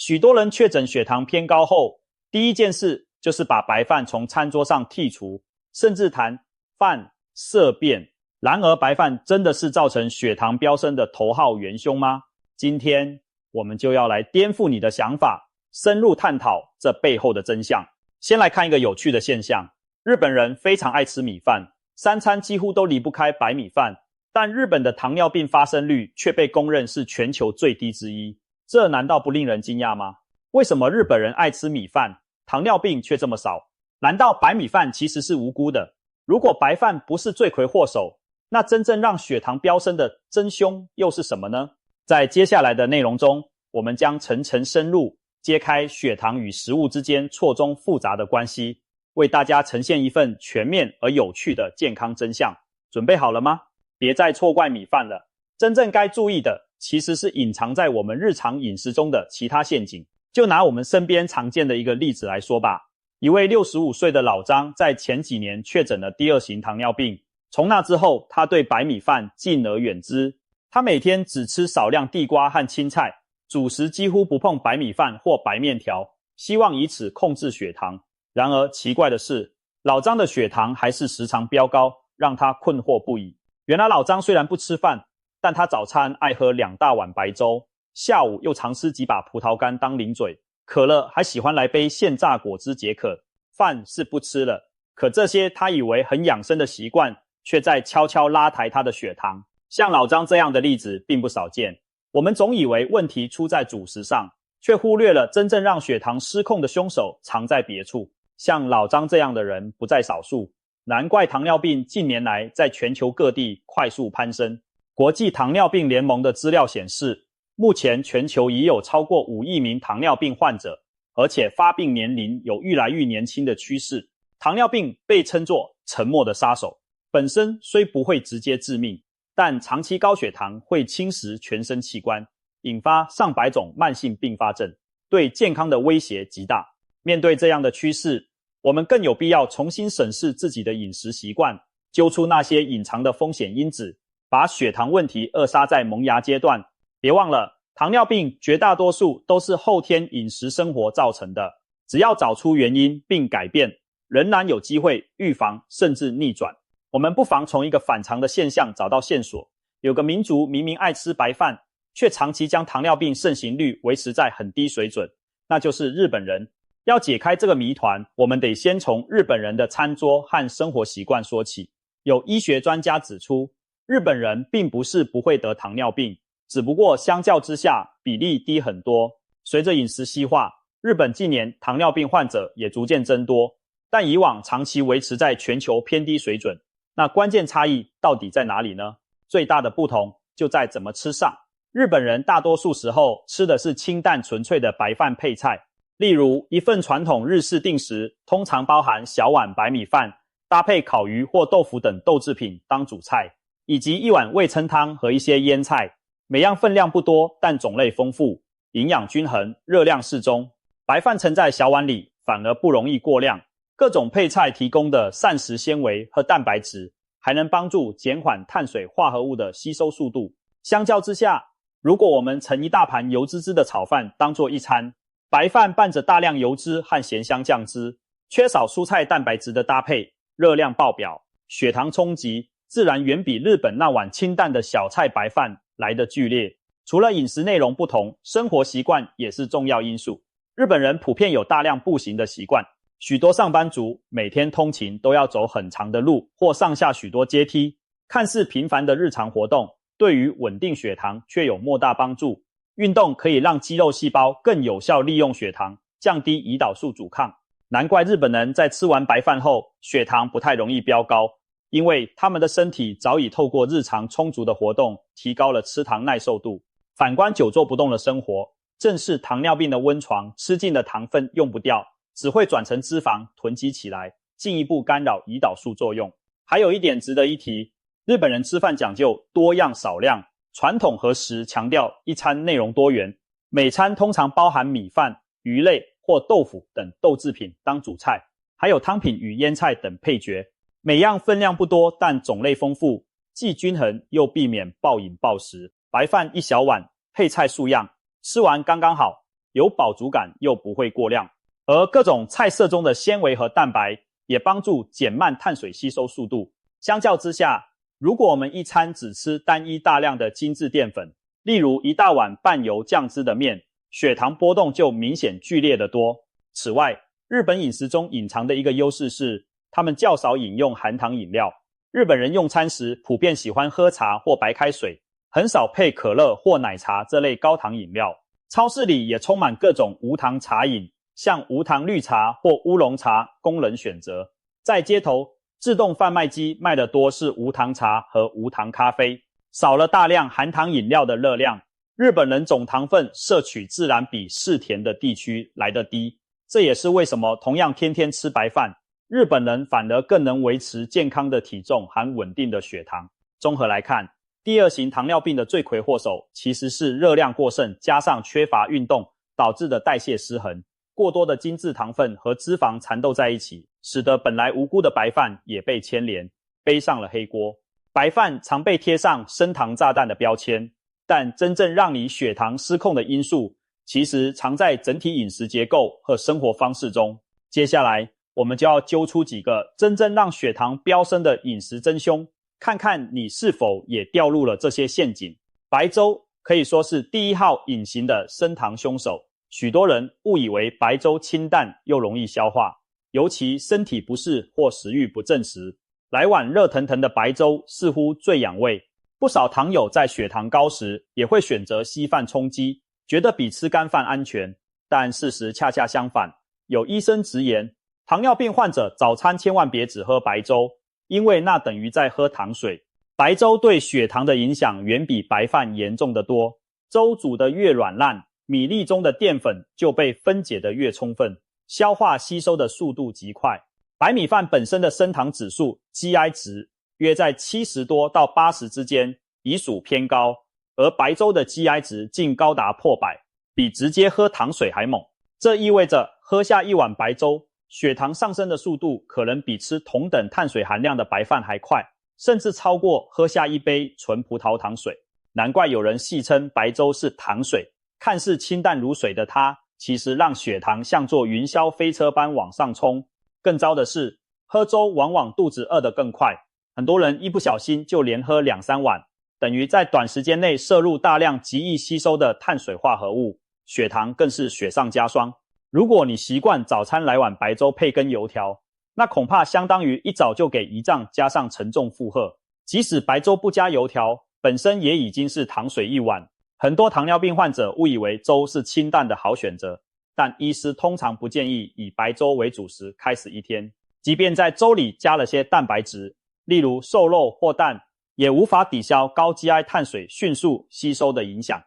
许多人确诊血糖偏高后，第一件事就是把白饭从餐桌上剔除，甚至谈饭色变。然而白饭真的是造成血糖飙升的头号元凶吗？今天我们就要来颠覆你的想法，深入探讨这背后的真相。先来看一个有趣的现象，日本人非常爱吃米饭，三餐几乎都离不开白米饭，但日本的糖尿病发生率却被公认是全球最低之一，这难道不令人惊讶吗？为什么日本人爱吃米饭，糖尿病却这么少？难道白米饭其实是无辜的？如果白饭不是罪魁祸首，那真正让血糖飙升的真凶又是什么呢？在接下来的内容中，我们将层层深入，揭开血糖与食物之间错综复杂的关系，为大家呈现一份全面而有趣的健康真相。准备好了吗？别再错怪米饭了，真正该注意的其实是隐藏在我们日常饮食中的其他陷阱。就拿我们身边常见的一个例子来说吧，一位65岁的老张在前几年确诊了第2型糖尿病，从那之后他对白米饭敬而远之，他每天只吃少量地瓜和青菜，主食几乎不碰白米饭或白面条，希望以此控制血糖。然而奇怪的是，老张的血糖还是时常飙高，让他困惑不已。原来老张虽然不吃饭，但他早餐爱喝2大碗白粥，下午又常吃几把葡萄干当零嘴，渴了还喜欢来杯现榨果汁解渴。饭是不吃了，可这些他以为很养生的习惯，却在悄悄拉抬他的血糖。像老张这样的例子并不少见。我们总以为问题出在主食上，却忽略了真正让血糖失控的凶手藏在别处。像老张这样的人不在少数，难怪糖尿病近年来在全球各地快速攀升。国际糖尿病联盟的资料显示，目前全球已有超过5亿名糖尿病患者，而且发病年龄有愈来愈年轻的趋势。糖尿病被称作沉默的杀手，本身虽不会直接致命，但长期高血糖会侵蚀全身器官，引发上百种慢性并发症，对健康的威胁极大。面对这样的趋势，我们更有必要重新审视自己的饮食习惯，揪出那些隐藏的风险因子，把血糖问题扼杀在萌芽阶段。别忘了，糖尿病绝大多数都是后天饮食生活造成的，只要找出原因并改变，仍然有机会预防甚至逆转。我们不妨从一个反常的现象找到线索。有个民族明明爱吃白饭，却长期将糖尿病盛行率维持在很低水准，那就是日本人。要解开这个谜团，我们得先从日本人的餐桌和生活习惯说起。有医学专家指出，日本人并不是不会得糖尿病，只不过相较之下比例低很多。随着饮食西化，日本近年糖尿病患者也逐渐增多，但以往长期维持在全球偏低水准。那关键差异到底在哪里呢？最大的不同就在怎么吃上。日本人大多数时候吃的是清淡纯粹的白饭配菜，例如一份传统日式定食通常包含小碗白米饭，搭配烤鱼或豆腐等豆制品当主菜，以及一碗味噌汤和一些腌菜，每样分量不多，但种类丰富，营养均衡，热量适中。白饭盛在小碗里反而不容易过量，各种配菜提供的膳食纤维和蛋白质还能帮助减缓碳水化合物的吸收速度。相较之下，如果我们盛一大盘油滋滋的炒饭当作一餐，白饭伴着大量油脂和咸香酱汁，缺少蔬菜蛋白质的搭配，热量爆表，血糖冲击自然远比日本那碗清淡的小菜白饭来得剧烈。除了饮食内容不同，生活习惯也是重要因素。日本人普遍有大量步行的习惯，许多上班族每天通勤都要走很长的路或上下许多阶梯，看似平凡的日常活动，对于稳定血糖却有莫大帮助。运动可以让肌肉细胞更有效利用血糖，降低胰岛素阻抗。难怪日本人在吃完白饭后，血糖不太容易飙高，因为他们的身体早已透过日常充足的活动，提高了吃糖耐受度。反观久坐不动的生活，正是糖尿病的温床，吃进的糖分用不掉，只会转成脂肪囤积起来，进一步干扰胰岛素作用。还有一点值得一提，日本人吃饭讲究多样少量，传统和食强调一餐内容多元，每餐通常包含米饭、鱼类或豆腐等豆制品当主菜，还有汤品与腌菜等配角，每样分量不多，但种类丰富，既均衡又避免暴饮暴食。白饭一小碗，配菜数样，吃完刚刚好。有饱足感又不会过量。而各种菜色中的纤维和蛋白也帮助减慢碳水吸收速度。相较之下，如果我们一餐只吃单一大量的精致淀粉，例如一大碗半油酱汁的面，血糖波动就明显剧烈得多。此外，日本饮食中隐藏的一个优势是，他们较少饮用含糖饮料。日本人用餐时普遍喜欢喝茶或白开水，很少配可乐或奶茶这类高糖饮料。超市里也充满各种无糖茶饮，像无糖绿茶或乌龙茶供人选择。在街头，自动贩卖机卖的多是无糖茶和无糖咖啡，少了大量含糖饮料的热量。日本人总糖分摄取自然比嗜甜的地区来得低，这也是为什么同样天天吃白饭，日本人反而更能维持健康的体重和稳定的血糖。综合来看，第二型糖尿病的罪魁祸首其实是热量过剩加上缺乏运动导致的代谢失衡。过多的精致糖分和脂肪缠斗在一起，使得本来无辜的白饭也被牵连，背上了黑锅。白饭常被贴上升糖炸弹的标签，但真正让你血糖失控的因素，其实藏在整体饮食结构和生活方式中。接下来，我们就要揪出几个真正让血糖飙升的饮食真凶，看看你是否也掉入了这些陷阱。白粥可以说是第一号隐形的升糖凶手。许多人误以为白粥清淡又容易消化，尤其身体不适或食欲不振时，来碗热腾腾的白粥似乎最养胃。不少糖友在血糖高时也会选择稀饭充饥，觉得比吃干饭安全，但事实恰恰相反。有医生直言，糖尿病患者早餐千万别只喝白粥，因为那等于在喝糖水。白粥对血糖的影响远比白饭严重得多，粥煮得越软烂，米粒中的淀粉就被分解得越充分，消化吸收的速度极快。白米饭本身的升糖指数 GI 值约在70多到80之间，已属偏高，而白粥的 GI 值竟高达破100，比直接喝糖水还猛。这意味着喝下一碗白粥，血糖上升的速度可能比吃同等碳水含量的白饭还快，甚至超过喝下一杯纯葡萄糖水。难怪有人戏称白粥是糖水，看似清淡如水的它，其实让血糖像坐云霄飞车般往上冲。更糟的是，喝粥往往肚子饿得更快，很多人一不小心就连喝2-3碗，等于在短时间内摄入大量极易吸收的碳水化合物，血糖更是雪上加霜。如果你习惯早餐来碗白粥配根油条，那恐怕相当于一早就给胰脏加上沉重负荷。即使白粥不加油条，本身也已经是糖水一碗。很多糖尿病患者误以为粥是清淡的好选择，但医师通常不建议以白粥为主食开始一天。即便在粥里加了些蛋白质，例如瘦肉或蛋，也无法抵消高 GI 碳水迅速吸收的影响。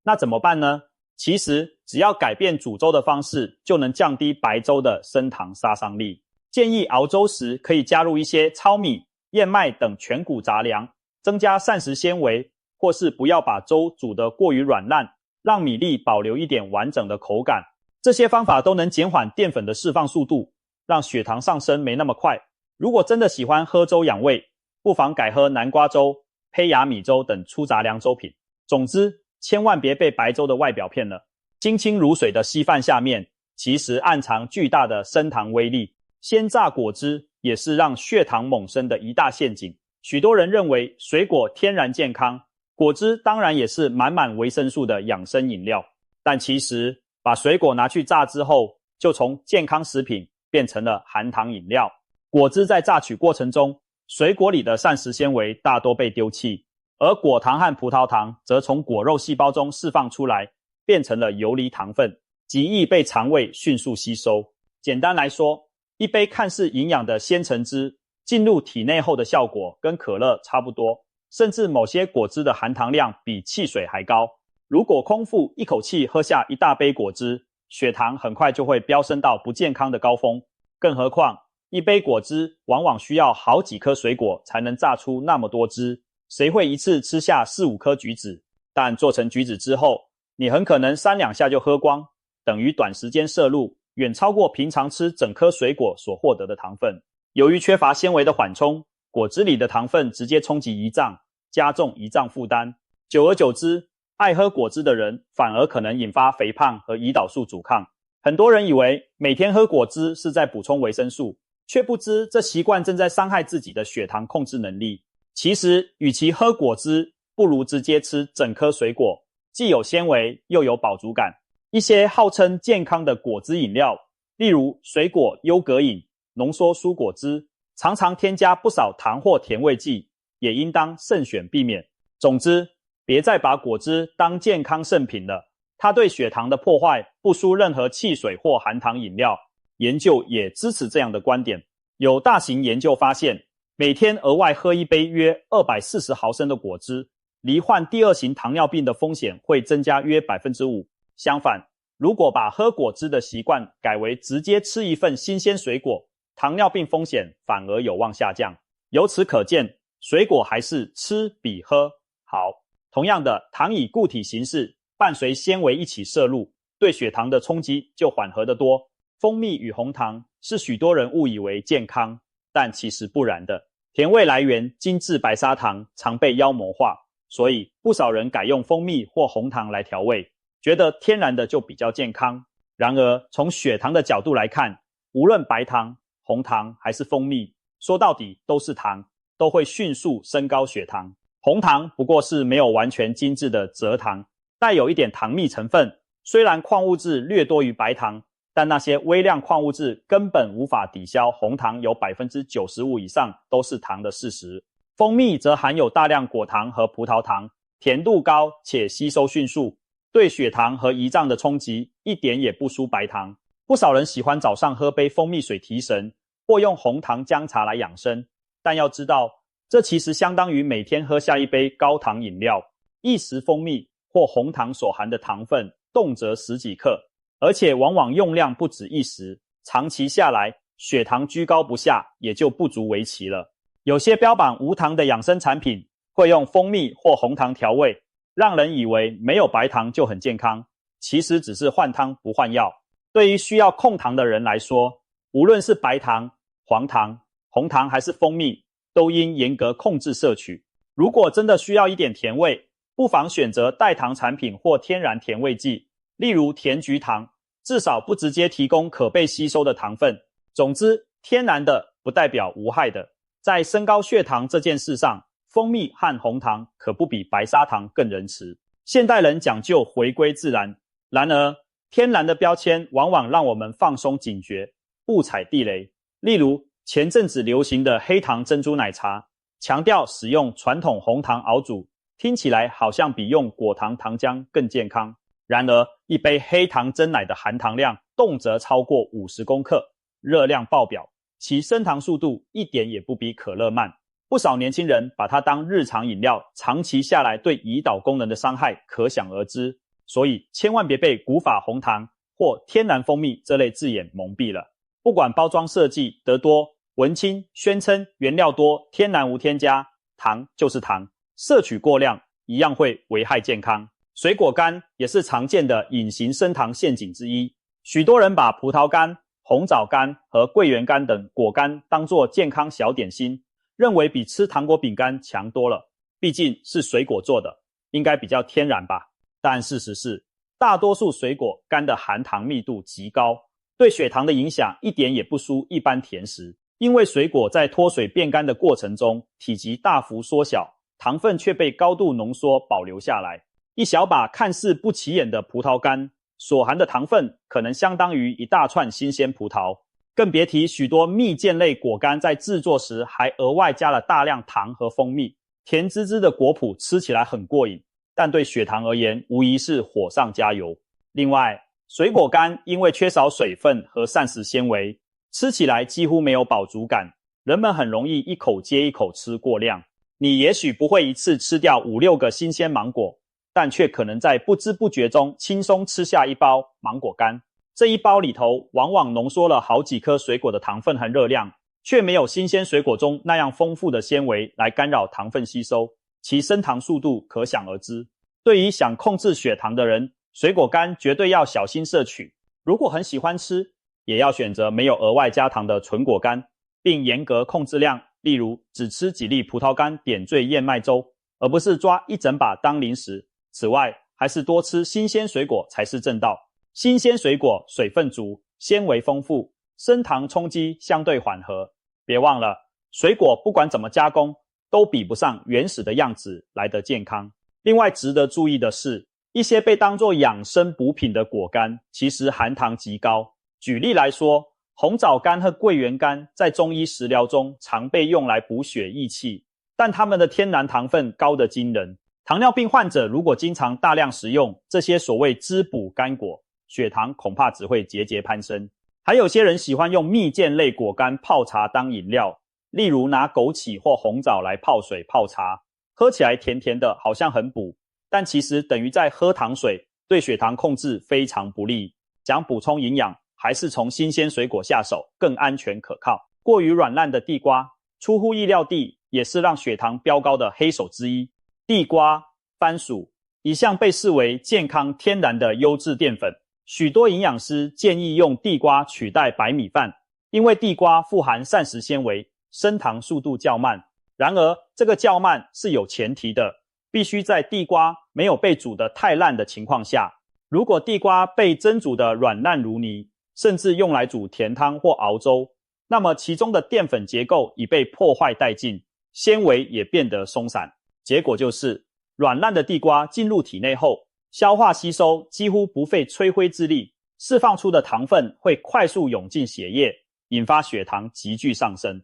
那怎么办呢？其实只要改变煮粥的方式，就能降低白粥的升糖杀伤力。建议熬粥时可以加入一些糙米、燕麦等全谷杂粮，增加膳食纤维，或是不要把粥煮得过于软烂，让米粒保留一点完整的口感。这些方法都能减缓淀粉的释放速度，让血糖上升没那么快。如果真的喜欢喝粥养胃，不妨改喝南瓜粥、胚芽米粥等粗杂粮粥品。总之，千万别被白粥的外表骗了，清清如水的稀饭下面其实暗藏巨大的升糖威力。鲜榨果汁也是让血糖猛升的一大陷阱。许多人认为水果天然健康，果汁当然也是满满维生素的养生饮料，但其实把水果拿去榨之后，就从健康食品变成了含糖饮料。果汁在榨取过程中，水果里的膳食纤维大多被丢弃，而果糖和葡萄糖则从果肉细胞中释放出来，变成了游离糖分，极易被肠胃迅速吸收。简单来说，一杯看似营养的鲜橙汁进入体内后的效果跟可乐差不多，甚至某些果汁的含糖量比汽水还高。如果空腹一口气喝下一大杯果汁，血糖很快就会飙升到不健康的高峰。更何况，一杯果汁往往需要好几颗水果才能榨出那么多汁，谁会一次吃下4-5颗橘子？但做成橘子之后，你很可能3-2下就喝光，等于短时间摄入远超过平常吃整颗水果所获得的糖分。由于缺乏纤维的缓冲，果汁里的糖分直接冲击胰脏，加重胰脏负担。久而久之，爱喝果汁的人反而可能引发肥胖和胰岛素阻抗。很多人以为每天喝果汁是在补充维生素，却不知这习惯正在伤害自己的血糖控制能力。其实，与其喝果汁，不如直接吃整颗水果，既有纤维又有饱足感。一些号称健康的果汁饮料，例如水果优格饮、浓缩蔬果汁，常常添加不少糖或甜味剂，也应当慎选避免。总之，别再把果汁当健康圣品了，它对血糖的破坏不输任何汽水或含糖饮料。研究也支持这样的观点。有大型研究发现，每天额外喝一杯约240毫升的果汁，罹患第二型糖尿病的风险会增加约 5%。相反，如果把喝果汁的习惯改为直接吃一份新鲜水果，糖尿病风险反而有望下降。由此可见，水果还是吃比喝好。同样的，糖以固体形式伴随纤维一起摄入，对血糖的冲击就缓和得多。蜂蜜与红糖是许多人误以为健康，但其实不然的。甜味来源精致白砂糖常被妖魔化，所以不少人改用蜂蜜或红糖来调味，觉得天然的就比较健康。然而，从血糖的角度来看，无论白糖、红糖还是蜂蜜，说到底都是糖，都会迅速升高血糖。红糖不过是没有完全精致的蔗糖，带有一点糖蜜成分，虽然矿物质略多于白糖，但那些微量矿物质根本无法抵消红糖有 95% 以上都是糖的事实。蜂蜜则含有大量果糖和葡萄糖，甜度高且吸收迅速，对血糖和胰脏的冲击一点也不输白糖。不少人喜欢早上喝杯蜂蜜水提神，或用红糖姜茶来养生，但要知道，这其实相当于每天喝下一杯高糖饮料。一时蜂蜜或红糖所含的糖分动辄10几克，而且往往用量不止一时，长期下来，血糖居高不下，也就不足为奇了。有些标榜无糖的养生产品会用蜂蜜或红糖调味，让人以为没有白糖就很健康，其实只是换汤不换药。对于需要控糖的人来说，无论是白糖、黄糖、红糖还是蜂蜜，都应严格控制摄取。如果真的需要一点甜味，不妨选择代糖产品或天然甜味剂，例如甜菊糖，至少不直接提供可被吸收的糖分。总之，天然的不代表无害的。在升高血糖这件事上，蜂蜜和红糖可不比白砂糖更仁慈。现代人讲究回归自然，然而天然的标签往往让我们放松警觉，不踩地雷。例如前阵子流行的黑糖珍珠奶茶，强调使用传统红糖熬煮，听起来好像比用果糖糖浆更健康。然而，一杯黑糖珍奶的含糖量动辄超过50公克，热量爆表，其升糖速度一点也不比可乐慢。不少年轻人把它当日常饮料，长期下来对胰岛功能的伤害可想而知。所以千万别被古法红糖或天然蜂蜜这类字眼蒙蔽了。不管包装设计得多文青，宣称原料多，天然无添加，糖就是糖，摄取过量一样会危害健康。水果干也是常见的隐形升糖陷阱之一。许多人把葡萄干、红枣干和桂圆干等果干当作健康小点心，认为比吃糖果饼干强多了。毕竟是水果做的，应该比较天然吧。但事实是，大多数水果干的含糖密度极高，对血糖的影响一点也不输一般甜食。因为水果在脱水变干的过程中，体积大幅缩小，糖分却被高度浓缩保留下来。一小把看似不起眼的葡萄干，所含的糖分可能相当于一大串新鲜葡萄。更别提许多蜜饯类果干在制作时还额外加了大量糖和蜂蜜，甜滋滋的果脯吃起来很过瘾，但对血糖而言无疑是火上加油。另外，水果干因为缺少水分和膳食纤维，吃起来几乎没有饱足感，人们很容易一口接一口吃过量。你也许不会一次吃掉5-6个新鲜芒果，但却可能在不知不觉中轻松吃下一包芒果干。这一包里头往往浓缩了好几颗水果的糖分和热量，却没有新鲜水果中那样丰富的纤维来干扰糖分吸收，其升糖速度可想而知。对于想控制血糖的人，水果干绝对要小心摄取。如果很喜欢吃，也要选择没有额外加糖的纯果干，并严格控制量，例如只吃几粒葡萄干点缀燕麦粥，而不是抓一整把当零食。此外，还是多吃新鲜水果才是正道。新鲜水果水分足，纤维丰富，升糖冲击相对缓和。别忘了，水果不管怎么加工，都比不上原始的样子来得健康。另外值得注意的是，一些被当作养生补品的果干，其实含糖极高。举例来说，红枣干和桂圆干在中医食疗中常被用来补血益气，但它们的天然糖分高得惊人。糖尿病患者如果经常大量食用这些所谓滋补干果，血糖恐怕只会节节攀升。还有些人喜欢用蜜饯类果干泡茶当饮料，例如拿枸杞或红枣来泡水泡茶，喝起来甜甜的，好像很补，但其实等于在喝糖水，对血糖控制非常不利。想补充营养，还是从新鲜水果下手，更安全可靠。过于软烂的地瓜，出乎意料地也是让血糖飙高的黑手之一。地瓜、番薯一向被视为健康天然的优质淀粉，许多营养师建议用地瓜取代白米饭，因为地瓜富含膳食纤维，升糖速度较慢。然而，这个较慢是有前提的，必须在地瓜没有被煮得太烂的情况下。如果地瓜被蒸煮得软烂如泥，甚至用来煮甜汤或熬粥，那么其中的淀粉结构已被破坏殆尽，纤维也变得松散。结果就是软烂的地瓜进入体内后，消化吸收几乎不费吹灰之力，释放出的糖分会快速涌进血液，引发血糖急剧上升。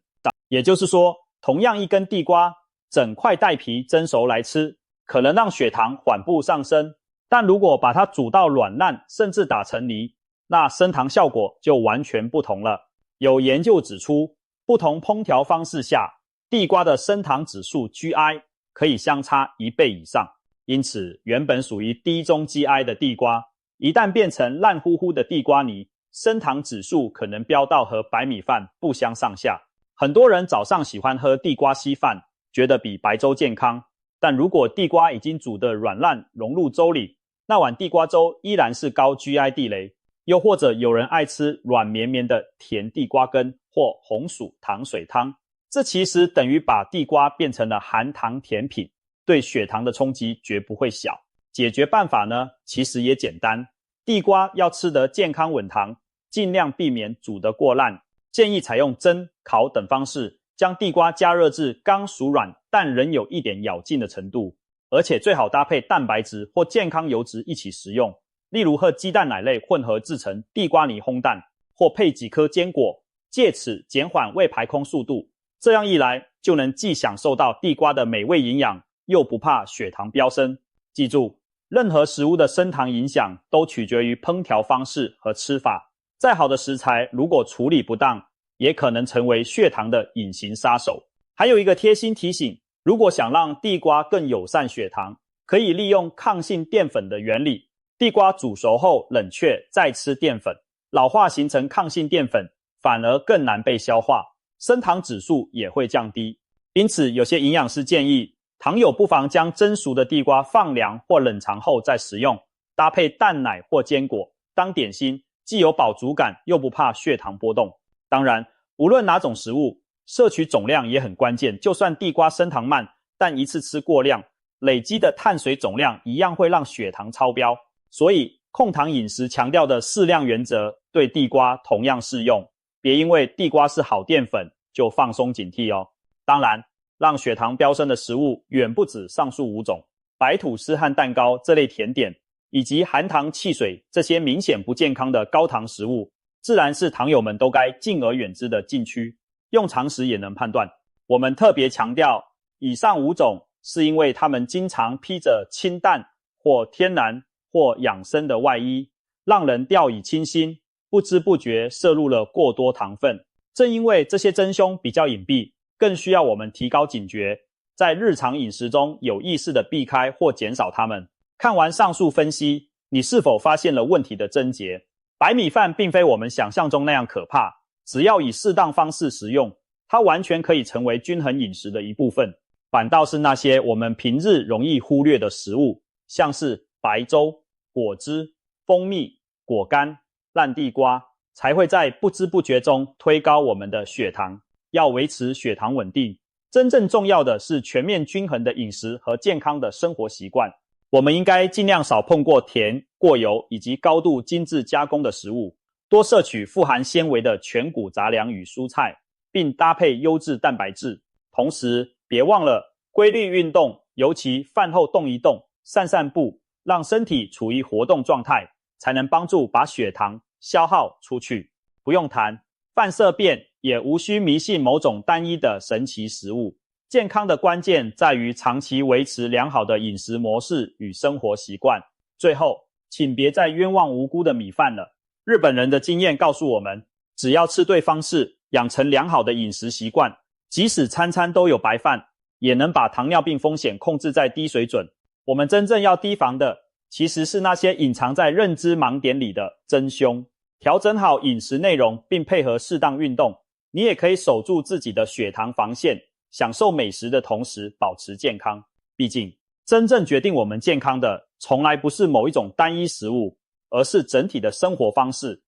也就是说，同样一根地瓜，整块带皮蒸熟来吃，可能让血糖缓步上升，但如果把它煮到软烂，甚至打成泥，那升糖效果就完全不同了。有研究指出，不同烹调方式下，地瓜的升糖指数 GI 可以相差1倍以上。因此，原本属于低中 GI 的地瓜，一旦变成烂乎乎的地瓜泥，升糖指数可能飙到和白米饭不相上下。很多人早上喜欢喝地瓜稀饭，觉得比白粥健康，但如果地瓜已经煮得软烂融入粥里，那碗地瓜粥依然是高 GI 地雷。又或者有人爱吃软绵绵的甜地瓜羹或红薯糖水汤，这其实等于把地瓜变成了含糖甜品，对血糖的冲击绝不会小。解决办法呢，其实也简单，地瓜要吃得健康稳糖，尽量避免煮得过烂，建议采用蒸、烤等方式，将地瓜加热至刚熟软但仍有一点咬劲的程度，而且最好搭配蛋白质或健康油脂一起食用。例如和鸡蛋奶类混合制成地瓜泥烘蛋，或配几颗坚果，借此减缓胃排空速度。这样一来，就能既享受到地瓜的美味营养，又不怕血糖飙升。记住，任何食物的升糖影响都取决于烹调方式和吃法。再好的食材，如果处理不当，也可能成为血糖的隐形杀手。还有一个贴心提醒，如果想让地瓜更友善血糖，可以利用抗性淀粉的原理。地瓜煮熟后冷却再吃淀粉，老化形成抗性淀粉，反而更难被消化，升糖指数也会降低。因此有些营养师建议，糖友不妨将蒸熟的地瓜放凉或冷藏后再食用，搭配蛋奶或坚果当点心，既有饱足感又不怕血糖波动。当然，无论哪种食物，摄取总量也很关键，就算地瓜升糖慢，但一次吃过量，累积的碳水总量一样会让血糖超标。所以控糖饮食强调的适量原则对地瓜同样适用，别因为地瓜是好淀粉就放松警惕哦。当然，让血糖飙升的食物远不止上述5种，白吐司和蛋糕这类甜点，以及含糖汽水这些明显不健康的高糖食物，自然是糖友们都该敬而远之的禁区。用常识也能判断，我们特别强调以上5种，是因为它们经常披着清淡或天然或养生的外衣，让人掉以轻心，不知不觉摄入了过多糖分。正因为这些真凶比较隐蔽，更需要我们提高警觉，在日常饮食中有意识地避开或减少它们。看完上述分析，你是否发现了问题的症结？白米饭并非我们想象中那样可怕，只要以适当方式食用，它完全可以成为均衡饮食的一部分。反倒是那些我们平日容易忽略的食物，像是白粥、果汁、蜂蜜、果干、烂地瓜，才会在不知不觉中推高我们的血糖。要维持血糖稳定，真正重要的是全面均衡的饮食和健康的生活习惯。我们应该尽量少碰过甜、过油以及高度精致加工的食物，多摄取富含纤维的全谷杂粮与蔬菜，并搭配优质蛋白质。同时，别忘了规律运动，尤其饭后动一动、散散步，让身体处于活动状态，才能帮助把血糖消耗出去。不用谈饭色变，也无需迷信某种单一的神奇食物。健康的关键在于长期维持良好的饮食模式与生活习惯。最后，请别再冤枉无辜的米饭了。日本人的经验告诉我们，只要吃对方式，养成良好的饮食习惯，即使餐餐都有白饭，也能把糖尿病风险控制在低水准。我们真正要提防的，其实是那些隐藏在认知盲点里的真凶。调整好饮食内容，并配合适当运动，你也可以守住自己的血糖防线，享受美食的同时保持健康。毕竟，真正决定我们健康的，从来不是某一种单一食物，而是整体的生活方式。